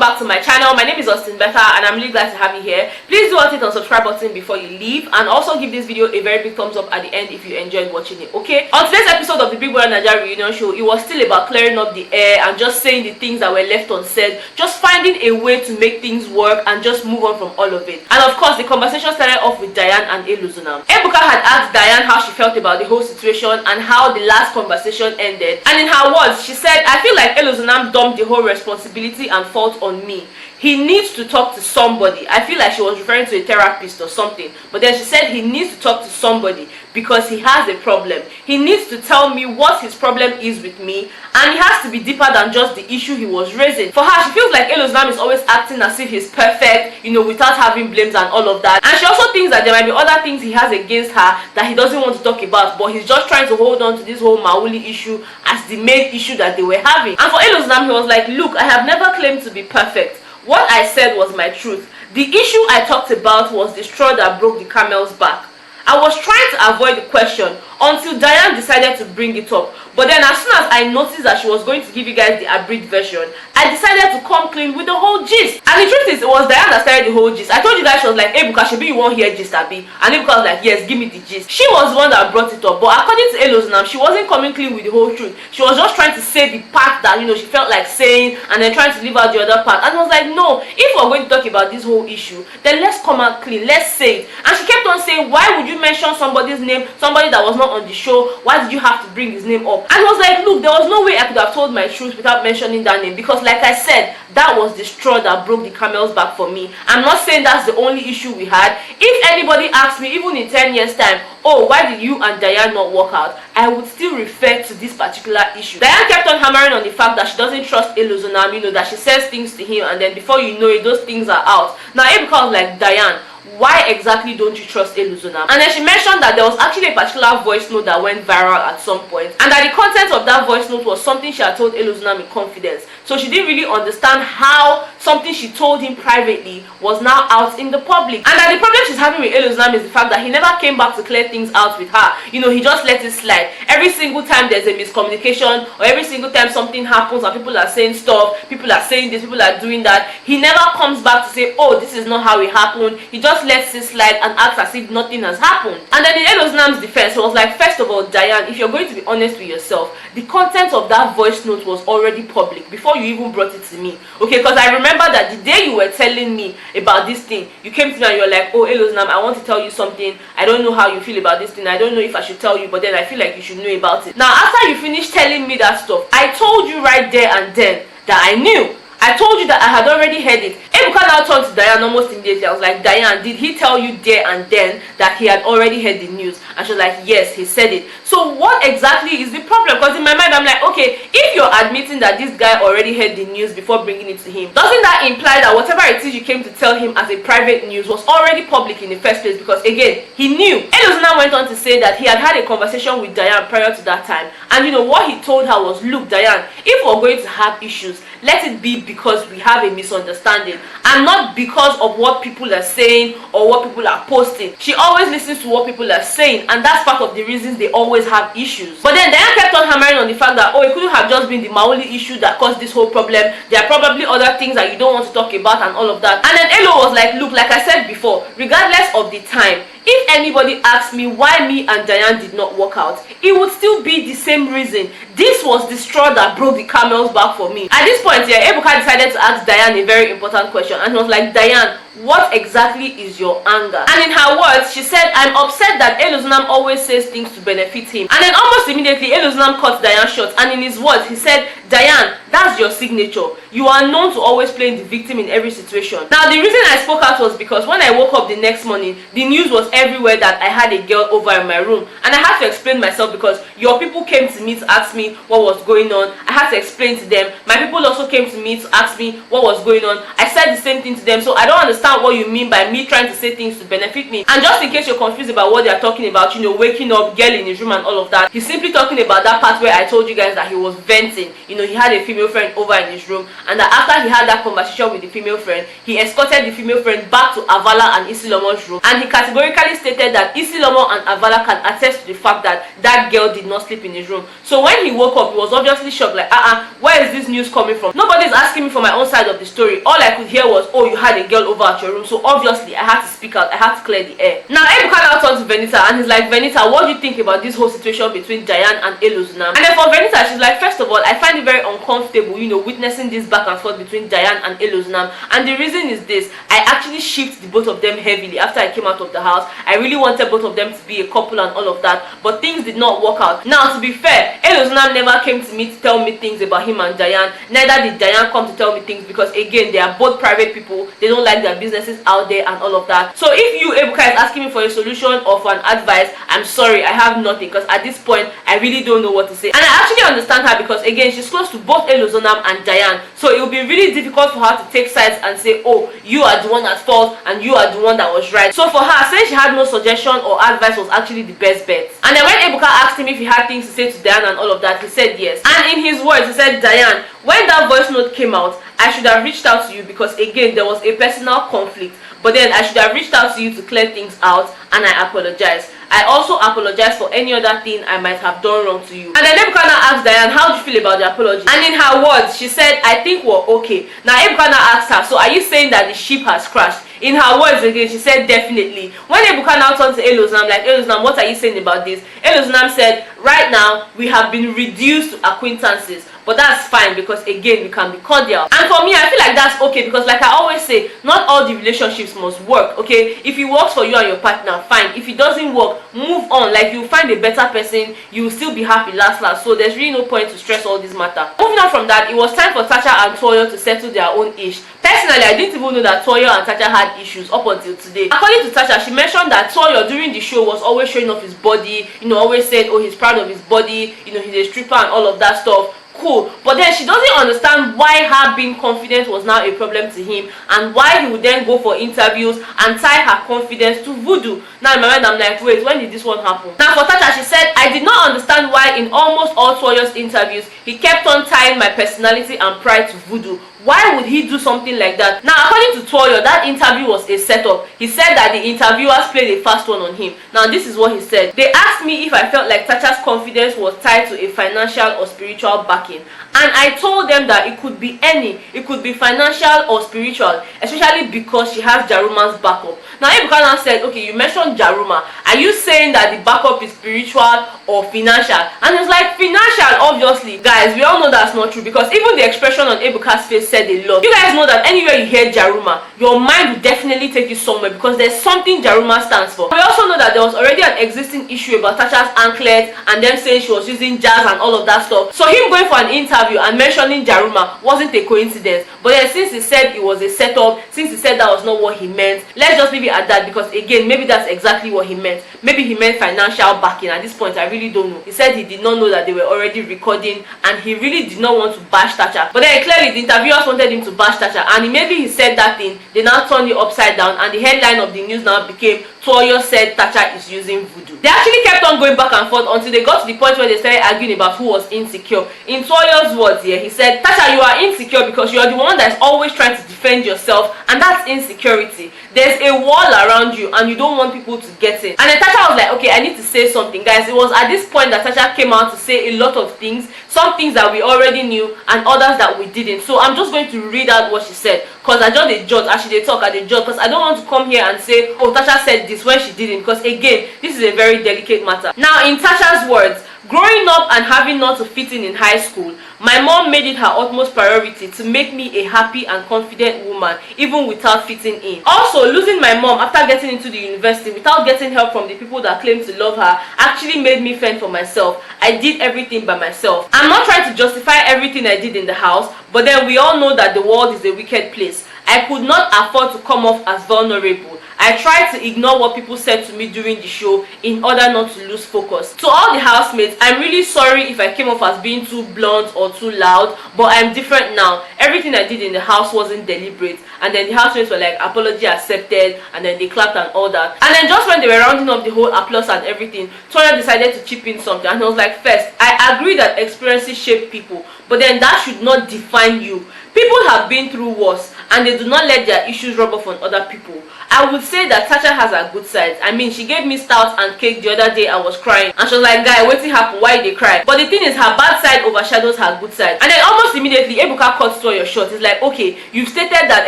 back to my channel. My name is Austin Betha and I'm really glad to have you here. Please do hit on subscribe button before you leave, and also give this video a very big thumbs up at the end if you enjoyed watching it, okay? On today's episode of the BBNAIJA reunion show, it was still about clearing up the air and just saying the things that were left unsaid, just finding a way to make things work and just move on from all of it. And of course, the conversation started off with Diane and Eluzunam. Ebuka had asked Diane how she felt about the whole situation and how the last conversation ended, and in her words, she said, "I feel like Eluzunam dumped the whole responsibility and fault on me. He needs to talk to somebody." I feel like she was referring to a therapist or something, but then she said he needs to talk to somebody because he has a problem. He needs to tell me what his problem is with me, and it has to be deeper than just the issue he was raising. For her, she feels like Eluzunam is always acting as if he's perfect, without having blames and all of that. And she also thinks that there might be other things he has against her that he doesn't want to talk about, but he's just trying to hold on to this whole Mauli issue as the main issue that they were having. And for Eluzunam, he was like, "Look, I have never claimed to be perfect. What I said was my truth. The issue I talked about was the straw that broke the camel's back. I was trying to avoid the question until Diane decided to bring it up. But then as soon as I noticed that she was going to give you guys the abridged version, I decided to come clean with the whole gist." And the truth is, it was Diane that started the whole gist. I told you guys, she was like, "Hey, Buka, should be you won't hear gist, Abi?" And Ebuka was like, "Yes, give me the gist." She was the one that brought it up. But according to Eluzunam, she wasn't coming clean with the whole truth. She was just trying to say the part that, she felt like saying, and then trying to leave out the other part. And I was like, no, if we're going to talk about this whole issue, then let's come out clean. Let's say it. And she kept on saying, "Why would you mention somebody's name, somebody that was not on the show? Why did you have to bring his name up?" And I was like, look, there was no way I could have told my truth without mentioning that name, because like I said, that was the straw that broke the camel's back for me. I'm not saying that's the only issue we had. If anybody asks me, even in 10 years time, "Oh, why did you and Diane not work out?" I would still refer to this particular issue. Diane kept on hammering on the fact that she doesn't trust Eluzunam, that she says things to him and then before you know it, those things are out. Now Ebuka was like, "Diane, why exactly don't you trust Eluzunam?" And then she mentioned that there was actually a particular voice note that went viral at some point, and that the content of that voice note was something she had told Eluzunam in confidence. So she didn't really understand how something she told him privately was now out in the public. And that the problem she's having with Eluzunam is the fact that he never came back to clear things out with her. He just let it slide. Every single time there's a miscommunication, or every single time something happens and people are saying stuff, people are saying this, people are doing that, he never comes back to say, "Oh, this is not how it happened." He just lets it slide and acts as if nothing has happened. And then in Eluzunam's defense, it was like, first of all, Diane, if you're going to be honest with yourself, the content of that voice note was already public before you even brought it to me, okay? Because I remember that the day you were telling me about this thing, you came to me and you were like, "Oh, Eluzunam, I want to tell you something. I don't know how you feel about this thing. I don't know if I should tell you, but then I feel like you should know about it." Now, after you finished telling me that stuff, I told you right there and then that I knew. I told you that I had already heard it. Ebuka now turned to Diane almost immediately. I was like, "Diane, did he tell you there and then that he had already heard the news?" And she was like, "Yes, he said it." So what exactly is the problem? Because in my mind, I'm like, okay, if you're admitting that this guy already heard the news before bringing it to him, doesn't that imply that whatever it is you came to tell him as a private news was already public in the first place? Because again, he knew. Eluzunam went on to say that he had had a conversation with Diane prior to that time, and what he told her was, "Look, Diane, if we're going to have issues, let it be because we have a misunderstanding and not because of what people are saying or what people are posting." She always listens to what people are saying, and that's part of the reasons they always have issues. But then Diane kept on hammering on the fact that, "Oh, it couldn't have just been the Mauli issue that caused this whole problem. There are probably other things that you don't want to talk about and all of that." And then Elo was like, "Look, like I said before, regardless of the time, if anybody asks me why me and Diane did not work out, it would still be the same reason. This was the straw that broke the camel's back for me." At this point here, Ebuka decided to ask Diane a very important question, and he was like, "Diane, what exactly is your anger?" And in her words, she said, "I'm upset that Eluzunam always says things to benefit him." And then almost immediately, Eluzunam cut Diane short, and in his words, he said, "Diane, that's your signature. You are known to always playing the victim in every situation." Now, the reason I spoke out was because when I woke up the next morning, the news was everywhere that I had a girl over in my room, and I had to explain myself because your people came to me to ask me what was going on. I had to explain to them. My people also came to me to ask me what was going on. I said the same thing to them, so I don't understand what you mean by me trying to say things to benefit me. And just in case you're confused about what they're talking about, you know, waking up, girl in his room and all of that, he's simply talking about that part where I told you guys that he was venting. You know, he had a female friend over in his room, and that after he had that conversation with the female friend, he escorted the female friend back to Avala and Isilomo's room, and he categorically stated that Isilomo and Avala can attest to the fact that that girl did not sleep in his room. So when he woke up, he was obviously shocked, like, where is this news coming from? Nobody's asking me for my own side of the story. All I could hear was, oh, you had a girl over at your room. So obviously I had to speak out, I had to clear the air. Now Ebuka now turned to Venita and he's like, Venita, what do you think about this whole situation between Diane and Elozunam? And then for Venita, she's like, first of all, I find it very uncomfortable, you know, witnessing this back and forth between Diane and Elozunam. And the reason is this: I actually shipped the both of them heavily after I came out of the house. I really wanted both of them to be a couple and all of that, but things did not work out. Now, to be fair, Elozunam never came to me to tell me things about him and Diane. Neither did Diane come to tell me things, because again, they are both private people. They don't like their businesses out there and all of that. So if you, Ebuka, is asking me for a solution or for an advice, I'm sorry, I have nothing, because at this point I really don't know what to say. And I actually understand her, because again, she's close to both Elozunam and Diane, so it will be really difficult for her to take sides and say, oh, you are the one at fault and you are the one that was right. So for her, saying she had no suggestion or advice was actually the best bet. And then when Ebuka asked him if he had things to say to Diane and all of that, he said yes. And in his words, he said, Diane, when that voice note came out, I should have reached out to you, because again, there was a personal conflict, but then I should have reached out to you to clear things out, and I apologize. I also apologize for any other thing I might have done wrong to you. And then Ebuka now asked Diane, how do you feel about the apology? And in her words, she said, I think we're okay. Now Ebuka now asked her, so are you saying that the ship has crashed? In her words again, she said definitely. When Ebuka now turned to Elozunam, like, Elozunam, what are you saying about this? Elozunam said, right now we have been reduced to acquaintances, but that's fine, because again, we can be cordial. And for me, I feel like that's okay, because like I always say, not all the relationships must work, okay? If it works for you and your partner, fine. If it doesn't work, move on. Like, you'll find a better person, you will still be happy last. So there's really no point to stress all this matter. Moving on from that, it was time for Tacha and Toyo to settle their own ish. Personally, I didn't even know that Toyo and Tacha had issues up until today. According to Tacha, she mentioned that Toyo during the show was always showing off his body, you know, always said, oh, he's proud of his body, you know, he's a stripper and all of that stuff. Cool, but then she doesn't understand why her being confident was now a problem to him, and why he would then go for interviews and tie her confidence to voodoo. Now in my mind, I'm like, wait, when did this one happen? Now for Tacha, she said, I did not understand why in almost all Toyo's interviews he kept on tying my personality and pride to voodoo. Why would he do something like that? Now, according to Toyo, that interview was a setup. He said that the interviewers played a fast one on him. Now, this is what he said. They asked me if I felt like Tacha's confidence was tied to a financial or spiritual backing. And I told them that it could be any. It could be financial or spiritual, especially because she has Jaruma's backup. Now, Ebuka now said, okay, you mentioned Jaruma. Are you saying that the backup is spiritual or financial? And it's like, financial, obviously. Guys, we all know that's not true, because even the expression on Ebuka's face said a lot. You guys know that anywhere you hear Jaruma, your mind will definitely take you somewhere, because there's something Jaruma stands for. We also know that there was already an existing issue about Tacha's anklet and them saying she was using jazz and all of that stuff. So him going for an interview and mentioning Jaruma wasn't a coincidence. But then since he said it was a setup, since he said that was not what he meant, let's just leave it at that, because again, maybe that's exactly what he meant. Maybe he meant financial backing. At this point, I really don't know. He said he did not know that they were already recording, and he really did not want to bash Tacha. But then clearly the interviewers wanted him to bash Tacha, and maybe he said that thing, they now turned it upside down, and the headline of the news now became, Toyo said Tacha is using voodoo. They actually kept on going back and forth until they got to the point where they started arguing about who was insecure. In Toyo's words here, he said, Tacha, you are insecure because you are the one that's always trying to defend yourself, and that's insecurity. There's a wall around you and you don't want people to get in. And then Tacha was like, okay, I need to say something. Guys, it was at this point that Tacha came out to say a lot of things, some things that we already knew and others that we didn't. So I'm just going to read out what she said, because I just a judge. Actually, they talk at the judge, because I don't want to come here and say, oh, Tacha said this when she didn't, because again, this is a very delicate matter. Now, in Tacha's words, growing up and having not to fit in high school, my mom made it her utmost priority to make me a happy and confident woman, even without fitting in. Also, losing my mom after getting into the university without getting help from the people that claim to love her actually made me fend for myself. I did everything by myself. I'm not trying to justify everything I did in the house, but then we all know that the world is a wicked place. I could not afford to come off as vulnerable. I I tried to ignore what people said to me during the show in order not to lose focus. To all the housemates, I'm really sorry if I came off as being too blunt or too loud, but I'm different now. Everything I did in the house wasn't deliberate. And then the housemates were like, apology accepted, and then they clapped and all that. And then just when they were rounding up the whole applause and everything, Toya decided to chip in something, and I was like, first, I agree that experiences shape people, but then that should not define you. People have been through worse, and they do not let their issues rub off on other people. I would say that Tasha has her good sides. I mean, she gave me stout and cake the other day. I was crying, and she was like, guy, wetin happen? Why they cry? But the thing is, her bad side overshadows her good side. And then almost immediately, Ebuka cuts to your short. It's like, okay, you've stated that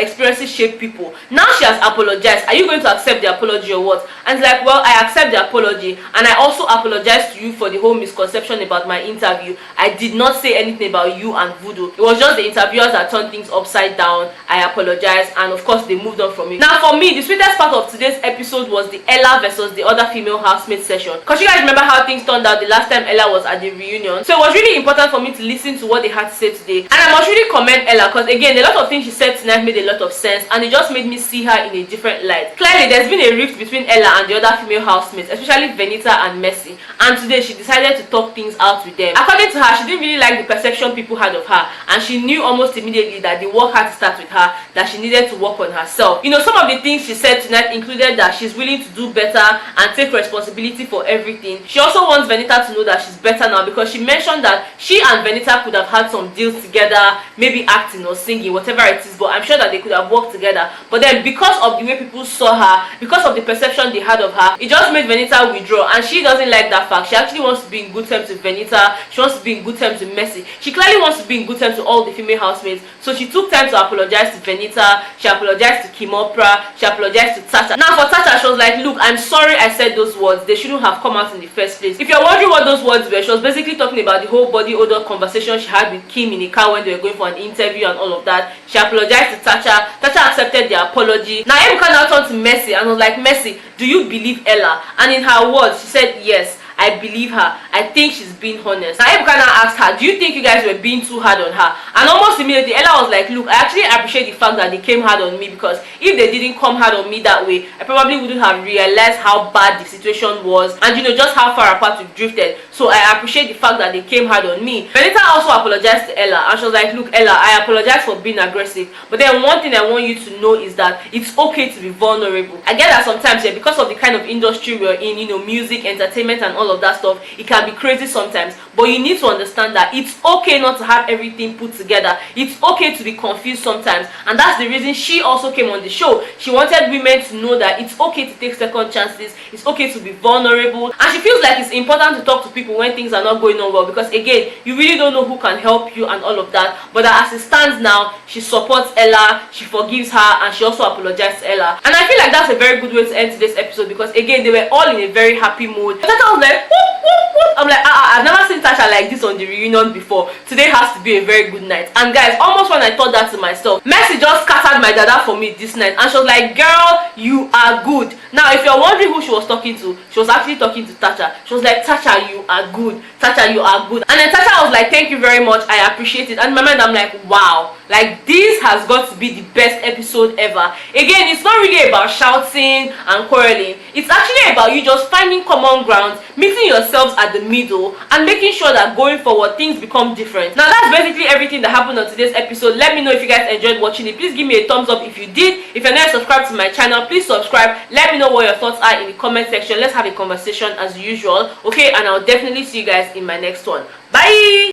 experiences shape people. Now she has apologized. Are you going to accept the apology or what? And it's like, well, I accept the apology, and I also apologize to you for the whole misconception about my interview. I did not say anything about you and Voodoo. It was just the interviewers that turned things upside down. I apologize, and of course they moved on from it. Now for me, the sweetest part of today's episode was the Ella versus the other female housemate session, because you guys remember how things turned out the last time Ella was at the reunion. So it was really important for me to listen to what they had to say today, and I must really commend Ella, because again, a lot of things she said tonight made a lot of sense, and it just made me see her in a different light. Clearly there's been a rift between Ella and the other female housemates, especially Venita and Mercy, and today she decided to talk things out with them. According to her, she didn't really like the perception people had of her, and she knew almost immediately that the work had to start with her, that she needed to work on herself. You know, some of the things she said tonight included that she's willing to do better and take responsibility for everything. She also wants Venita to know that she's better now, because she mentioned that she and Venita could have had some deals together, maybe acting or singing, whatever it is, but I'm sure that they could have worked together. But then because of the way people saw her, because of the perception they had of her, it just made Venita withdraw, and she doesn't like that fact. She actually wants to be in good terms with Venita. She wants to be in good terms with Mercy. She clearly wants to be in good terms with all the female housemates, so she took time to apologize to Venita. She apologized to Kimopra. She apologized to Tasha. Now for Tasha, she was like, look, I'm sorry I said those words. They shouldn't have come out in the first place. If you're wondering what those words were, she was basically talking about the whole body odor conversation she had with Kim in the car when they were going for an interview and all of that. She apologized to Tasha. Tasha accepted the apology. Now Ebuka now turned to Mercy and was like, Mercy, do you believe Ella? And in her words, she said, yes, I believe her. I think she's being honest. Now Ebuka now asked her, do you think you guys were being too hard on her? And almost immediately Ella was like, look, I actually appreciate the fact that they came hard on me, because if they didn't come hard on me that way, I probably wouldn't have realized how bad the situation was, and you know, just how far apart we've drifted. So I appreciate the fact that they came hard on me. Venita also apologized to Ella, and she was like, look Ella, I apologize for being aggressive, but then one thing I want you to know is that it's okay to be vulnerable. I get that sometimes, yeah, because of the kind of industry we're in, you know, music, entertainment and all of that stuff, it can be crazy sometimes, but you need to understand that it's okay not to have everything put together. It's okay to be confused sometimes, and that's the reason she also came on the show. She wanted women to know that it's okay to take second chances, it's okay to be vulnerable, and she feels like it's important to talk to people when things are not going on well, because again, you really don't know who can help you and all of that. But as it stands now, she supports Ella, she forgives her, and she also apologized to Ella. And I feel like that's a very good way to end today's episode, because again, they were all in a very happy mood. Tasha was like, whoop, whoop, whoop. I'm like, I've never seen Tasha like this on the reunion before. Today has to be a very good night. And guys, almost when I thought that to myself, Mercy just scattered my dada for me this night, and she was like, girl, you are good. Now if you're wondering who she was talking to, she was actually talking to Tasha. She was like, Tasha, you are good. Tasha, you are good. And then Tasha was like, thank you very much, I appreciate it. And in my mind I'm like, wow, like this has got to be the best episode ever. Again, it's not really about shouting and quarreling. It's actually about you just finding common ground, meeting yourselves at the middle, and making sure that going forward things become different. Now that's basically everything that happened on today's episode. Let me know if you guys enjoyed watching it. Please give me a thumbs up if you did. If you're not subscribed to my channel, please subscribe. Let me know what your thoughts are in the comment section. Let's have a conversation as usual, okay? And I'll definitely see you guys in my next one. Bye.